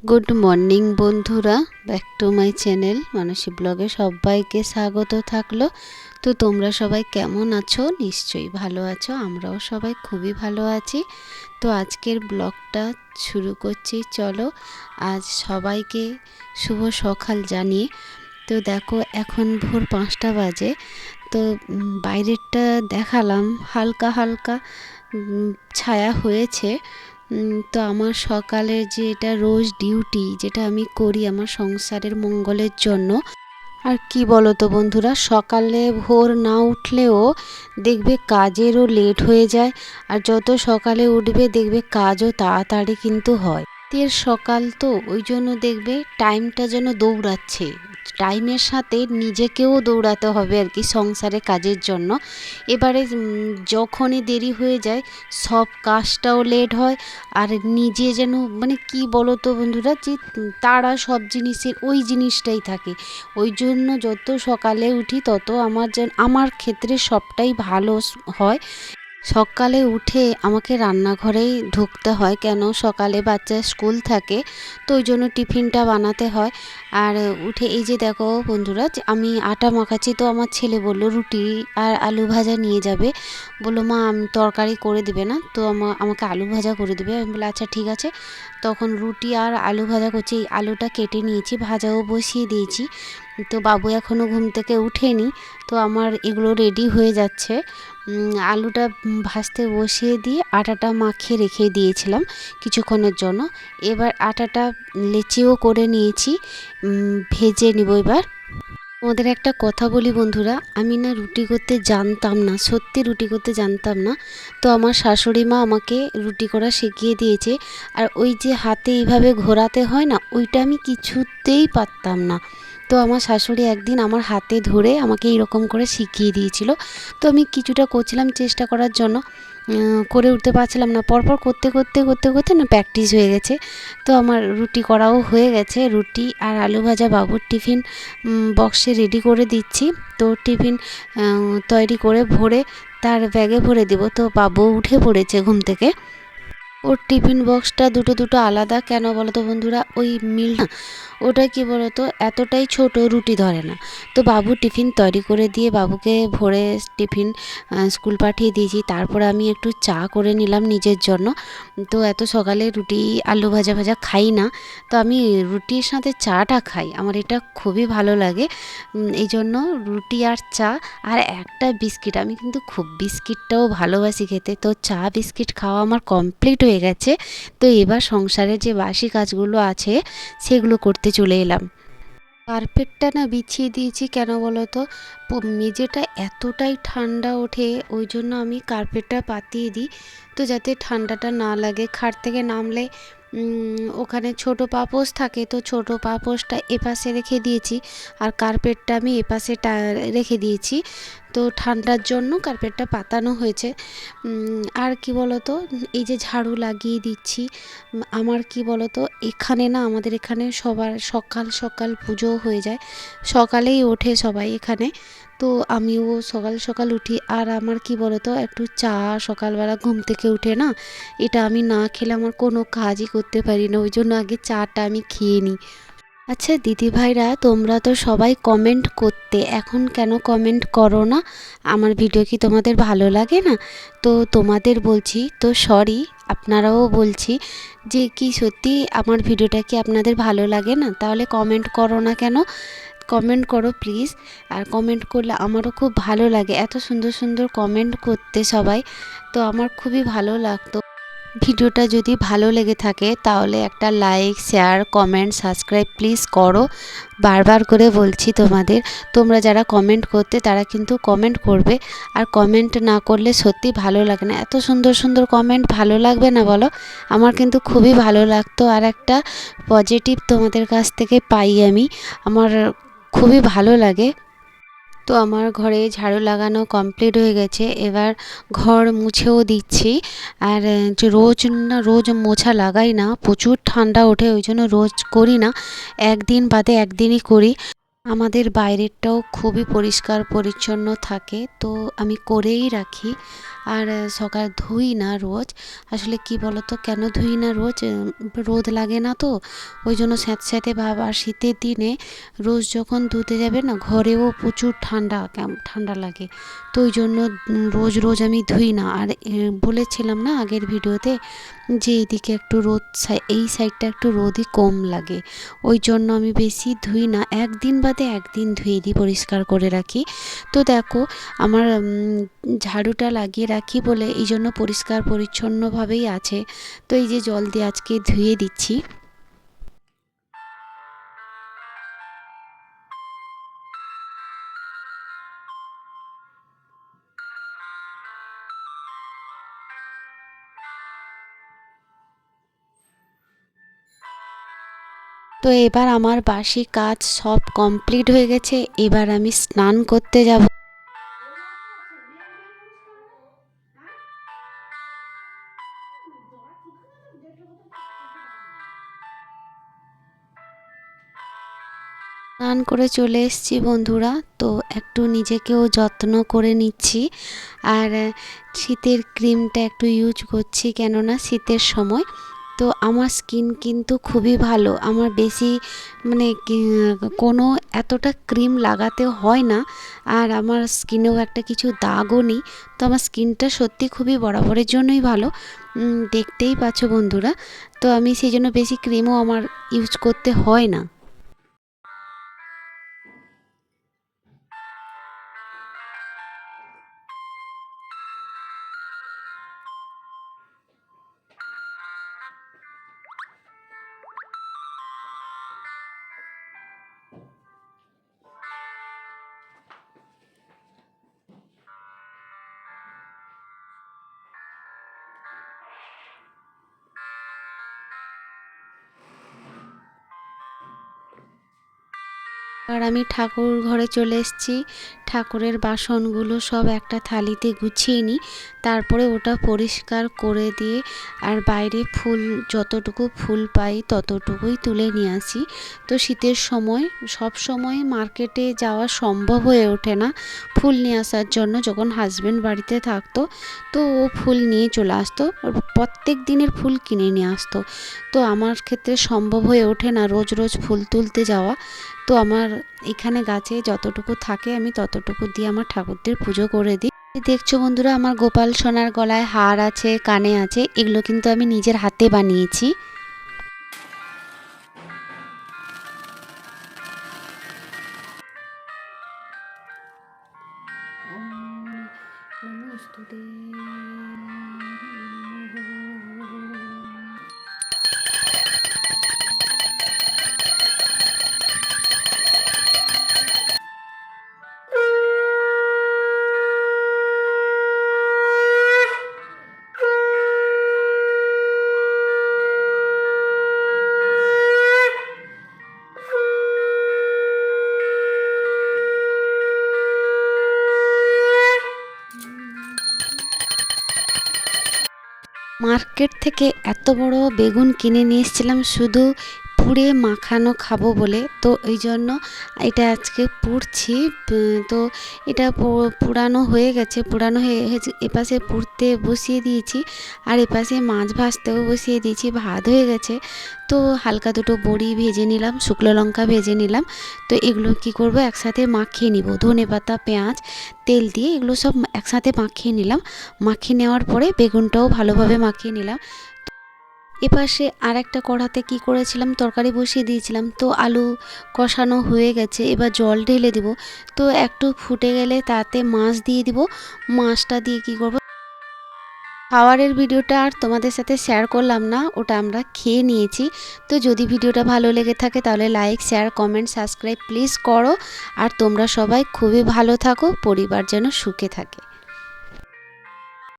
Good morning বন্ধুরা, back to my channel মানসী ব্লগে সবাইকে স্বাগত থাকলো। তো তোমরা সবাই কেমন আছো? নিশ্চয়ই ভালো আছো, আমরাও সবাই খুবই ভালো আছি। তো আজকের ব্লগটা শুরু করছি, চলো। আজ সবাইকে শুভ সকাল জানিয়ে। তো দেখো এখন ভোর 5টা বাজে। তো বাইরেরটা দেখালাম, হালকা হালকা ছায়া হয়েছে। তো আমার সকালের যে এটা রোজ ডিউটি, যেটা আমি করি আমার সংসারের মঙ্গলের জন্য। আর কি বলো তো বন্ধুরা, সকালে ভোর না উঠলেও দেখবে কাজেরও লেট হয়ে যায়, আর যত সকালে উঠবে দেখবে কাজও তাড়াতাড়ি কিন্তু হয়। তের সকাল তো ওই জন্য দেখবে টাইমটা যেন দৌড়াচ্ছে, টাইমের সাথে নিজেকেও দৌড়াতে হবে আর কি সংসারে কাজের জন্য। এবারে যখনই দেরি হয়ে যায় সব কাজটাও লেট হয়, আর নিজে যেন মানে কি বলো তো বন্ধুরা, যে তারা সব জিনিসের ওই জিনিসটাই থাকে। ওই জন্য যত সকালে উঠি তত আমার ক্ষেত্রে সবটাই ভালো হয়। সকালে উঠে আমাকে রান্নাঘরেই ঢুকতে হয়, কেন সকালে বাচ্চার স্কুল থাকে, তো ওই জন্য টিফিনটা বানাতে হয়। আর উঠে এই যে দেখো বন্ধুরা, যে আমি আটা মাখাচ্ছি, তো আমার ছেলে বলল রুটি আর আলু ভাজা নিয়ে যাবে। বললো মা আমি তরকারি করে দিবে না, তো আমাকে আলু ভাজা করে দিবে। আমি বললাম আচ্ছা ঠিক আছে। তখন রুটি আর আলু ভাজা করছি, আলুটা কেটে নিয়েছি, ভাজাও বসিয়ে দিয়েছি। তো বাবু এখনও ঘুম থেকে উঠেনি, তো আমার এগুলো রেডি হয়ে যাচ্ছে। আলুটা ভাজতে বসিয়ে দিয়ে আটাটা মাখিয়ে রেখে দিয়েছিলাম কিছুক্ষণের জন্য। এবার আটাটা লেচিও করে নিয়েছি, ভেজে নিব এবার। তোমাদের একটা কথা বলি বন্ধুরা, আমি না রুটি করতে জানতাম না, সত্যি রুটি করতে জানতাম না। তো আমার শাশুড়ি মা আমাকে রুটি করা শিখিয়ে দিয়েছে। আর ওই যে হাতে এইভাবে ঘোরাতে হয় না, ওইটা আমি কিছুতেই পারতাম না। তো আমার শাশুড়ি একদিন আমার হাতে ধরে আমাকে এইরকম করে শিখিয়ে দিয়েছিল। তো আমি কিছুটা করছিলাম চেষ্টা করার জন্য, করে উঠতে পারছিলাম না। পরপর করতে করতে করতে করতে না প্র্যাকটিস হয়ে গেছে। তো আমার রুটি করাও হয়ে গেছে, রুটি আর আলু ভাজা বাবুর টিফিন বক্সে রেডি করে দিচ্ছি। তো টিফিন তৈরি করে ভরে তার ব্যাগে ভরে দেব। তো বাবু উঠে পড়েছে ঘুম থেকে। ওর টিফিন বক্সটা দুটো দুটো আলাদা, কেন বলো তো বন্ধুরা, ওই মিল না, ওটা কি বলো তো এতটাই ছোট, রুটি ধরে না। তো বাবু টিফিন তৈরি করে দিয়ে বাবুকে ভরে টিফিন স্কুল পাঠিয়ে দিয়েছি। তারপরে আমি একটু চা করে নিলাম নিজের জন্য। তো এত সকালে রুটি আলু ভাজা ভাজা খাই না, তো আমি রুটির সাথে চাটা খাই, আমার এটা খুবই ভালো লাগে। এই জন্য রুটি আর চা আর একটা বিস্কিট, আমি কিন্তু খুব বিস্কিটটাও ভালোবাসি খেতে। তো চা বিস্কিট খাওয়া আমার কমপ্লিট হয়ে গেছে। তো এবার সংসারের যে বাসি কাজগুলো আছে সেগুলো করতে চলে এলাম। কার্পেটটা না বিছিয়ে দিয়েছি, কেন বলো তো মেঝেটা এতটাই ঠান্ডা ওঠে, ওই জন্য আমি কার্পেটটা পাতিয়ে দিই, তো যাতে ঠান্ডাটা না লাগে। খাট থেকে নামলে ওখানে ছোট পাপোশ থাকে, তো ছোট পাপোশটা এপাশে রেখে দিয়েছি আর কার্পেটটা আমি এপাশে রেখে দিয়েছি। তো ঠান্ডার জন্য কার্পেটটা পাতানো হয়েছে। আর কি বলো তো, এই যে ঝাড়ু লাগিয়ে দিচ্ছি। আমার কি বলো তো, এখানে না আমাদের এখানে সবার সকাল সকাল পুজো হয়ে যায়, সকালেই ওঠে সবাই এখানে। তো আমিও সকাল সকাল উঠি, আর আমার কি বলো তো একটু চা সকালবেলা ঘুম থেকে উঠে না, এটা আমি না খেলে আমার কোনো কাজই করতে পারি না, ওই জন্য আগে চাটা আমি খেয়ে নিই। আচ্ছা দিদিভাইরা, তোমরা তো সবাই কমেন্ট করতে, এখন কেন কমেন্ট করো না? আমার ভিডিও কি তোমাদের ভালো লাগে না? তো তোমাদের বলছি তো সরি, আপনারাও বলছি যে কি সত্যি আমার ভিডিওটা কি আপনাদের ভালো লাগে না? তাহলে কমেন্ট করো না কেন? কমেন্ট করো প্লিজ। আর কমেন্ট করলে আমারও খুব ভালো লাগে, এত সুন্দর সুন্দর কমেন্ট করতে সবাই, তো আমার খুবই ভালো লাগতো। ভিডিওটা যদি ভালো লেগে থাকে তাহলে একটা like share comment subscribe please করো। বারবার করে বলছি তোমাদের, তোমরা যারা কমেন্ট করতে তারা কিন্তু কমেন্ট করবে, আর কমেন্ট না করলে সত্যি ভালো লাগে না। এত সুন্দর সুন্দর কমেন্ট ভালো লাগবে না বলো? আমার কিন্তু খুবই ভালো লাগতো, আর একটা পজিটিভ তোমাদের কাছ থেকে পাই আমি, আমার খুবই ভালো লাগে। তো আমার ঘরে ঝাড়ু লাগানো কমপ্লিট হয়ে গেছে, এবার ঘর মুছেও দিচ্ছি। আর যে রোজ মোছা লাগাই না, প্রচুর ঠান্ডা ওঠে, ওই জন্য রোজ করি না, একদিন বাদে একদিনই করি। আমাদের বাইরেরটাও খুবই পরিষ্কার পরিচ্ছন্ন থাকে, তো আমি করেই রাখি। আর সকাল ধুই না রোজ। আসলে কি বলতো, কেন ধুই না রোজ, রোদ লাগে না তো, ওই জন্য স্যাঁতস্যাঁতে ভাব। আর শীতের দিনে রোজ যখন ধুতে যাবে না, ঘরেও প্রচুর ঠান্ডা ঠান্ডা লাগে, তো ওই জন্য রোজ রোজ আমি ধুই না। আর বলেছিলাম না আগের ভিডিওতে যে এইদিকে একটু রোদ, এই সাইডটা একটু রোদই কম লাগে, ওই জন্য আমি বেশি ধুই না, একদিন বাদে একদিন ধুয়ে দিই, পরিষ্কার করে রাখি। তো দেখো আমার ঝাড়ুটা লাগিয়ে রাখি বলে এই জন্য পরিষ্কার পরিচ্ছন্নভাবেই আছে। তো এই যে জল দিয়ে আজকে ধুয়ে দিচ্ছি। তো এবার আমার বাসি কাজ সব কমপ্লিট হয়ে গেছে, এবার আমি স্নান করতে যাব। স্নান করে চলে এসেছি বন্ধুরা, তো একটু নিজেকেও যত্ন করে নিচ্ছি। আর শীতের ক্রিমটা একটু ইউজ করছি, কেননা শীতের সময়। তো আমার স্কিন কিন্তু খুবই ভালো, আমার বেশি মানে কোনো এতটা ক্রিম লাগাতে হয় না। আর আমার স্কিনেও একটা কিছু দাগও নেই, তো আমার স্কিনটা সত্যি খুবই বরাবরের জন্যই ভালো, দেখতেই পাচ্ছ বন্ধুরা। তো আমি সেই জন্য বেশি ক্রিমও আমার ইউজ করতে হয় না। আর আমি ঠাকুর ঘরে চলে এসেছি, ঠাকুরের বাসনগুলো সব একটা থালিতে গুছিয়ে নিই, তারপরে ওটা পরিষ্কার করে দিয়ে আর বাইরে ফুল যতটুকু ফুল পাই ততটুকুই তুলে নিয়ে আসি। তো শীতের সময় সব সময় মার্কেটে যাওয়া সম্ভব হয়ে ওঠে না ফুল নিয়ে আসার জন্য। যখন হাজব্যান্ড বাড়িতে থাকতো তো ও ফুল নিয়ে চলে আসতো, প্রত্যেক দিনের ফুল কিনে নিয়ে আসতো। তো আমার ক্ষেত্রে সম্ভব হয়ে ওঠে না রোজ রোজ ফুল তুলতে যাওয়া। তো আমার এখানে গাছে যতটুকু থাকে আমি ততটুকু দিয়ে আমার ঠাকুরদের পুজো করে দিই। দেখছো বন্ধুরা, আমার গোপাল সোনার গলায় হার আছে, কানে আছে, এগুলো কিন্তু আমি নিজের হাতে বানিয়েছি। মার্কেট থেকে এত বড় বেগুন কিনে নিয়ে এসেছিলাম শুধু পুড়ে মাখানো খাবো বলে, তো ওই জন্য এটা আজকে পুড়ছি। তো এটা পুড়ানো হয়ে গেছে, পুড়ানো হয়ে এপাশে পুড়তে বসিয়ে দিয়েছি, আর এপাশে মাছ ভাজতেও বসিয়ে দিয়েছি, ভাত হয়ে গেছে। তো হালকা দুটো বড়ি ভেজে নিলাম, শুকনো লঙ্কা ভেজে নিলাম। তো এগুলো কি করব, একসাথে মাখিয়ে নিব, ধনেপাতা পেঁয়াজ তেল দিয়ে এগুলো সব একসাথে মাখিয়ে নিলাম। মাখিয়ে নেওয়ার পরে বেগুনটাও ভালোভাবে মাখিয়ে নিলাম। এপাশে আর একটা কড়াতে কি করেছিলাম, তরকারি বসিয়ে দিয়েছিলাম, তো আলু কষানো হয়ে গেছে, এবার জল ঢেলে দিব। তো একটু ফুটে গেলে তাতে মাছ দিয়ে দিব। মাছটা দিয়ে কি করব, খাওয়ারের ভিডিওটা আর তোমাদের সাথে শেয়ার করলাম না, ওটা আমরা খেয়ে নিয়েছি। তো যদি ভিডিওটা ভালো লেগে থাকে তাহলে like share comment subscribe please করো। আর তোমরা সবাই খুবই ভালো থাকো, পরিবার যেন সুখে থাকে।